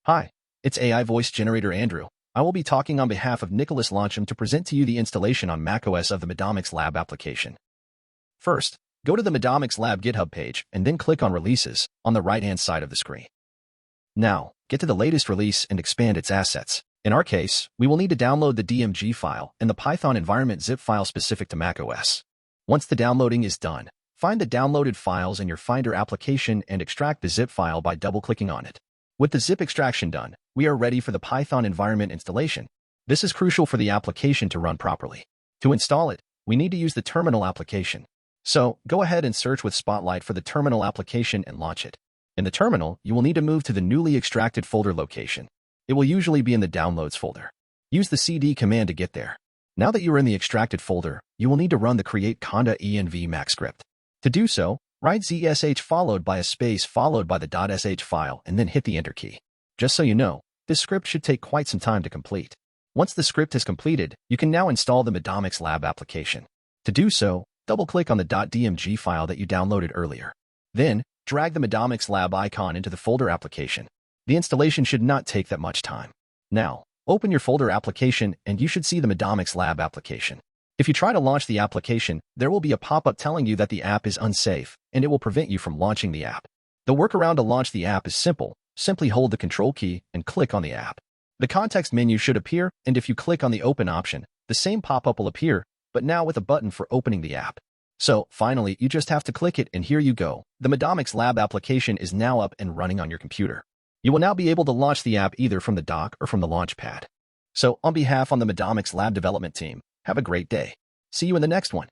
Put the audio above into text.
Hi, it's AI voice generator Andrew. I will be talking on behalf of Nicholas Launcham to present to you the installation on macOS of the MEDomicsLab application. First, go to the MEDomicsLab GitHub page and then click on Releases on the right-hand side of the screen. Now, get to the latest release and expand its assets. In our case, we will need to download the DMG file and the Python environment zip file specific to macOS. Once the downloading is done, find the downloaded files in your Finder application and extract the zip file by double-clicking on it. With the zip extraction done, we are ready for the Python environment installation. This is crucial for the application to run properly. To install it, we need to use the terminal application. So, go ahead and search with Spotlight for the terminal application and launch it. In the terminal, you will need to move to the newly extracted folder location. It will usually be in the Downloads folder. Use the cd command to get there. Now that you are in the extracted folder, you will need to run the create conda env mac script. To do so, write zsh followed by a space followed by the .sh file and then hit the enter key. Just so you know, this script should take quite some time to complete. Once the script is completed, you can now install the MEDomicsLab application. To do so, double-click on the .dmg file that you downloaded earlier. Then, drag the MEDomicsLab icon into the folder application. The installation should not take that much time. Now, open your folder application and you should see the MEDomicsLab application. If you try to launch the application, there will be a pop-up telling you that the app is unsafe, and it will prevent you from launching the app. The workaround to launch the app is simple. Simply hold the Control key and click on the app. The context menu should appear, and if you click on the Open option, the same pop-up will appear, but now with a button for opening the app. So, finally, you just have to click it and here you go. The MEDomicsLab application is now up and running on your computer. You will now be able to launch the app either from the dock or from the Launchpad. So, on behalf of the MEDomicsLab development team, have a great day. See you in the next one.